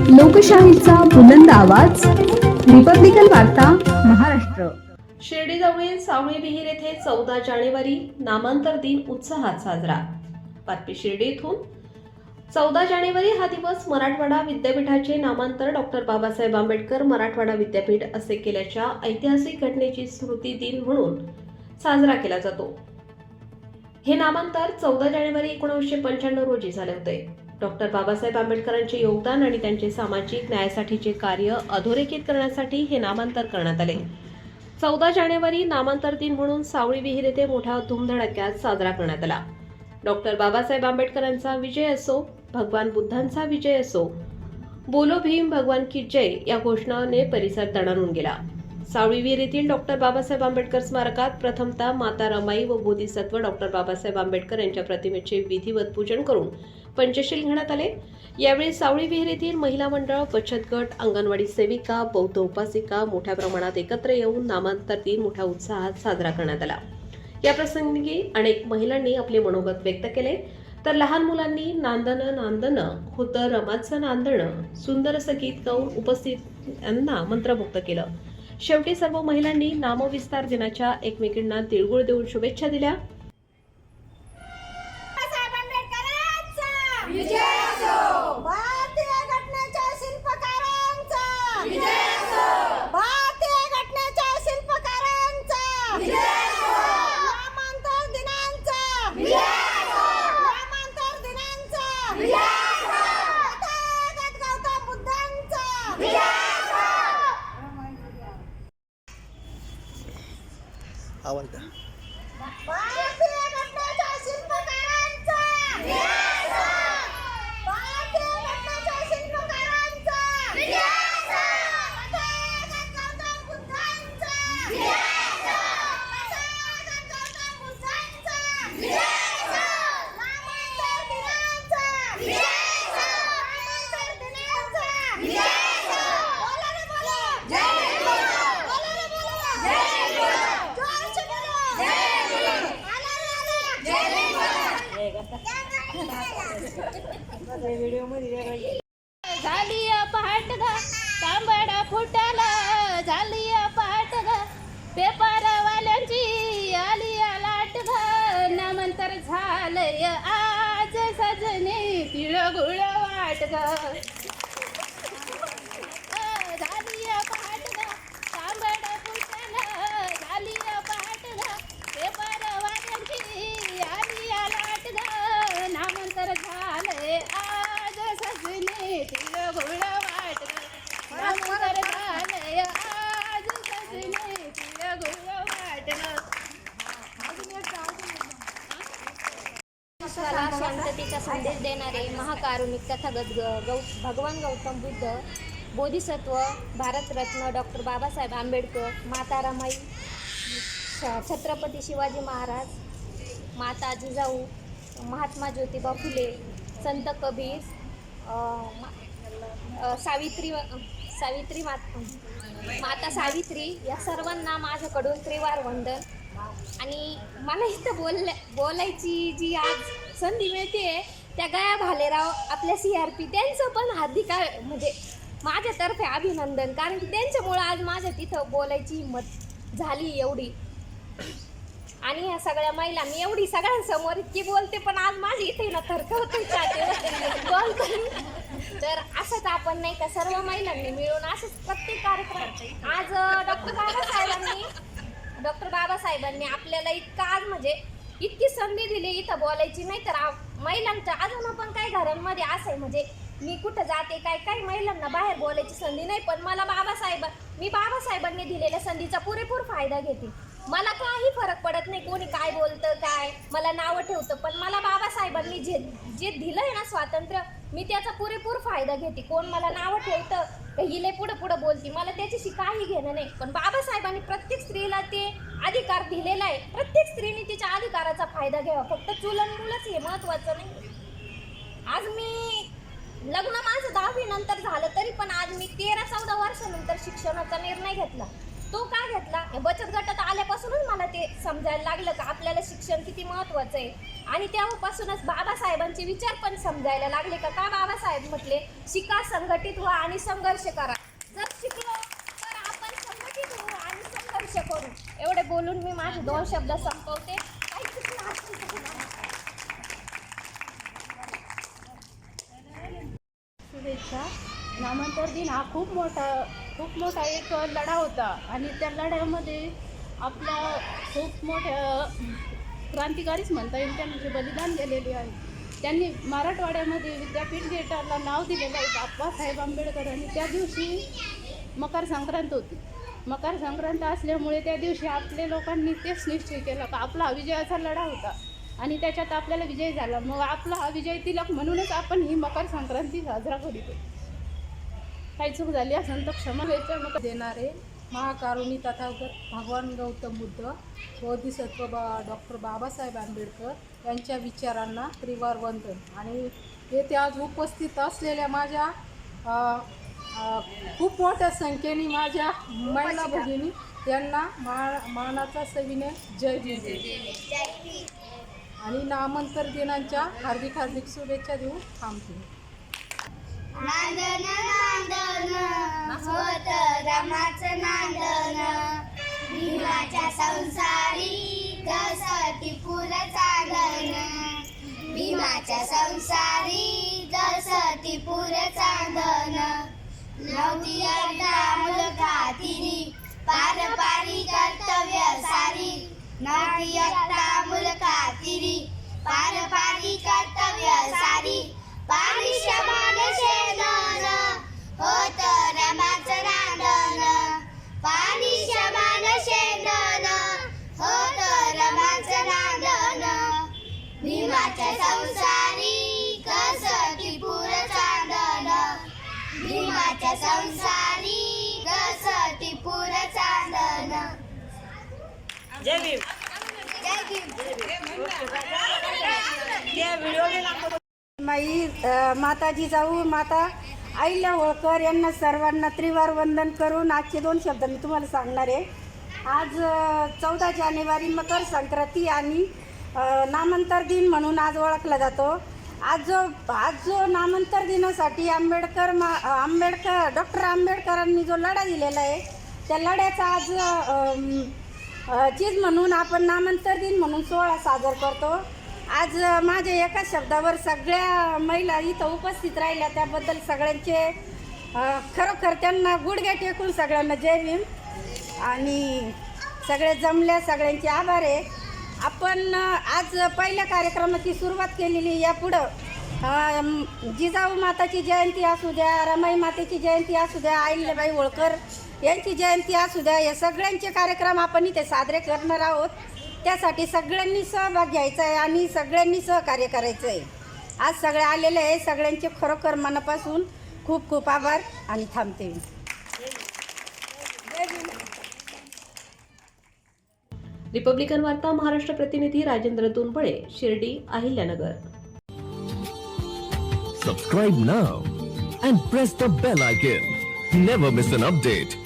लोकशाहीचा बुलंद आवाज, रिपब्लिकन वार्ता, महाराष्ट्र. शिर्डीजवळील सावळी विहीर येथे 14 जानेवारी नामांतर दिन उत्साहात साजरा. बातमी शिर्डी येथून. 14 जानेवारी हा दिवस मराठवाडा विद्यापीठाचे नामांतर डॉक्टर बाबासाहेब आंबेडकर मराठवाडा विद्यापीठ असे केल्याच्या ऐतिहासिक घटनेची स्मृती दिन म्हणून साजरा केला जातो. हे नामांतर 14 जानेवारी 1995 रोजी झाले होते. डॉक्टर बाबासाहेब आंबेडकरांचे योगदान आणि त्यांचे सामाजिक न्यायासाठीचे कार्य अधोरेखित करण्यासाठी हे नामांतर करण्यात आले. 14 जानेवारी नामांतर दिन म्हणून सावळी विहीर येथे मोठ्या धुमधडाक्यात साजरा करण्यात आला. डॉक्टर बाबासाहेब आंबेडकरांचा विजय असो, भगवान बुद्धांचा विजय असो, बोलो भीम भगवान की जय या घोषणाने परिसर दणाणून गेला. सावळी विहीर येथील डॉक्टर बाबासाहेब आंबेडकर स्मारकात प्रथमतः माता रमाई व बोधिसत्व डॉक्टर बाबासाहेब आंबेडकर यांच्या प्रतिमेचे विधिवत पूजन करून पंचशील घेण्यात आले. यावेळी सावळी विहीर येथील महिला मंडळ, बचत गट, अंगणवाडी सेविका, बौद्ध उपासिका मोठ्या प्रमाणात एकत्र येऊन नामांतर दिन मोठ्या उत्साहात साजरा करण्यात आला. या प्रसंगी अनेक महिलांनी आपले मनोगत व्यक्त केले, तर लहान मुलांनी नांदणं नांदणं होतं रमाचं नांदणं सुंदर असं गीत गाऊन उपस्थितांना मंत्रमुग्ध केलं. शेवटी सर्व महिलांनी नामविस्तार दिनाच्या एकमेकींना तिळगुळ देऊन शुभेच्छा दिल्या. आवाज द्या. झाली पहाट ग तांबडा फुटाला, झाली पहाट ग पेपरवाल्यांची आली लाट ग, नामांतर झालंय आज सजने तिळगुळ वाट ग. झाली पहाट ग तांबडा फुटाला, झाली पहाट ग पेपरवाल्यांची आली लाट ग, नामांतर झालंय आज सजने तिळगुळ वाट ग, नामांतर झालंय आज सजने तिळगुळ वाट ग. विश्वाला शांततेचा संदेश देणारे महाकारुणिक तथागत भगवान गौतम बुद्ध, बोधिसत्व, भारतरत्न डॉक्टर बाबासाहेब आंबेडकर, माता रमाई, छत्रपती शिवाजी महाराज, माता जिजाऊ, महात्मा ज्योतिबा फुले, संत कबीर, माता सावित्री या सर्वांना माझ्याकडून त्रिवार वंदन. आणि मला इथं बोलायची जी आज संधी मिळते त्या गया भालेराव आपल्या CRP त्यांचं पण हार्दिक म्हणजे माझ्यातर्फे अभिनंदन, कारण की त्यांच्यामुळं आज माझ्या तिथं बोलायची हिंमत झाली एवढी. आणि ह्या सगळ्या महिला मी एवढी सगळ्यांसमोर इतकी बोलते, पण आज माझी इथे ना थरथरते तर असंच आपण नाही का सर्व महिलांनी मिळून असंच प्रत्येक कार्यक्रम आज डॉक्टर बाबासाहेबांनी आपल्याला इतका आज म्हणजे इतकी संधी दिली इथं बोलायची. नाही तर महिलांचं अजून पण काही घरांमध्ये असं आहे, म्हणजे मी कुठं जाते काही महिलांना बाहेर बोलायची संधी नाही, पण मी बाबासाहेबांनी दिलेल्या संधीचा पुरेपूर फायदा घेते. मला काही फरक पडत नाही कोणी काय बोलतं काय मला नावं ठेवतं, पण मला बाबासाहेबांनी जे दिलंय ना स्वातंत्र्य, मी त्याचा पुरेपूर फायदा घेते. कोण मला नावं ठेवतं हिले पुढं बोलती, मला त्याच्याशी काही घेणं नाही, पण बाबासाहेबांनी प्रत्येक स्त्रीला ते अधिकार दिलेला आहे. प्रत्येक स्त्रीने तिच्या अधिकाराचा फायदा घ्यावा, फक्त चुलन मुलंच हे महत्वाचं नाही. आज मी लग्न माझं 10वी नंतर झालं तरी पण आज मी 13-14 वर्षानंतर शिक्षणाचा निर्णय घेतला. तो काय घेतला? बचत गटात आल्यापासूनच मला ते समजायला लागलं का आपल्याला शिक्षण किती महत्त्वाचं आहे. आणि तेव्हापासूनच बाबासाहेबांचे विचार पण समजायला लागले का बाबासाहेब म्हटले शिका, संघटित व्हा आणि संघर्ष करा. जर शिकलो तर आपण संघटित होऊ आणि संघर्ष करू. एवढे बोलून मी माझे 2 शब्द संपवते. काही चुकलं असेल तर शुभेच्छा. नामांतर दिन हा खूप मोठा एक लढा होता आणि त्या लढ्यामध्ये आपल्या खूप मोठ्या क्रांतिकारीच म्हणता येईल त्यांचे बलिदान दिलेले आहे. त्यांनी मराठवाड्यामध्ये विद्यापीठ थिएटरला नाव दिलेलं आहे बाबासाहेब आंबेडकर. आणि त्या दिवशी मकर संक्रांत होती. मकर संक्रांत असल्यामुळे त्या दिवशी आपल्या लोकांनी तेच निश्चय केला का आपला हा विजयाचा लढा होता आणि त्याच्यात आपल्याला विजय झाला. मग आपला हा विजय तिलक म्हणूनच आपण ही मकर संक्रांती साजरा करीतो. काही चूक झाली असेल तर क्षमा मग देणारे महाकारुणी तथागत भगवान गौतम बुद्ध, बोधिसत्व डॉक्टर बाबासाहेब आंबेडकर यांच्या विचारांना त्रिवार वंदन. आणि येथे आज उपस्थित असलेल्या माझ्या खूप मोठ्या संख्येने माझ्या महिला भगिनी यांना मानाचा सविनय जय भीम आणि नामांतर दिनांच्या हार्दिक शुभेच्छा देऊन थांबते. नांदन नांदन होत रमाचं नांदन, भीमाच्या संसारी जसती फुल चांदन, भीमाच्या संसारी जसती फुल चांदन, नव्हती एकदा मुलखातिरी पार पारी कर्तव्य सारी, नव्हती एकदा मुलखातिरी पार पारी कर्तव्य सारी, पाणी शमान शेणन होत रमाचं नांदन, पाणी शमान शेणन होत रमाचं नांदन, भीमाच्या संसारी कसती फुल चांदन, भीमाच्या संसारी कसती फुल चांदन. जय भीम. माई माता जिजाऊ माता अहिल्या होळकर यांना सर्वांना त्रिवार वंदन करून आजचे 2 शब्द मी तुम्हाला सांगणार आहे. आज 14 जानेवारी मकर संक्रांती आणि नामांतर दिन म्हणून आज ओळखला जातो. आज जो नामांतर दिनासाठी डॉक्टर आंबेडकरांनी जो लढा दिलेला आहे त्या लढ्याचा आज चीज म्हणून आपण नामांतर दिन म्हणून सोहळा साजर करतो. आज माझ्या एका शब्दावर सगळ्या महिला इथं उपस्थित राहिल्या त्याबद्दल सगळ्यांचे खरोखर त्यांना गुडघ्या टेकून सगळ्यांना जय भीम. आणि सगळे जमल्या सगळ्यांचे आभार आहे. आपण आज पहिल्या कार्यक्रमाची सुरुवात केलेली. यापुढं जिजाऊ माताची जयंती असू द्या, रमाई मातेची जयंती असू द्या, अहिल्याबाई होळकर यांची जयंती असू द्या, या सगळ्यांचे कार्यक्रम आपण इथे साजरे करणार आहोत. त्यासाठी सगळ्यांनी सहभाग घ्यायचा आहे आणि सगळ्यांनी सहकार्य करायचं आहे. आज सगळे आलेले आहे. सगळ्यांचे खरोखर मनापासून खूप खूप आभार आणि थांबते. रिपब्लिकन वार्ता महाराष्ट्र प्रतिनिधी Rajendra Dunbale, Shirdi, Ahilyanagar. Subscribe now and press the bell icon. Never miss an update.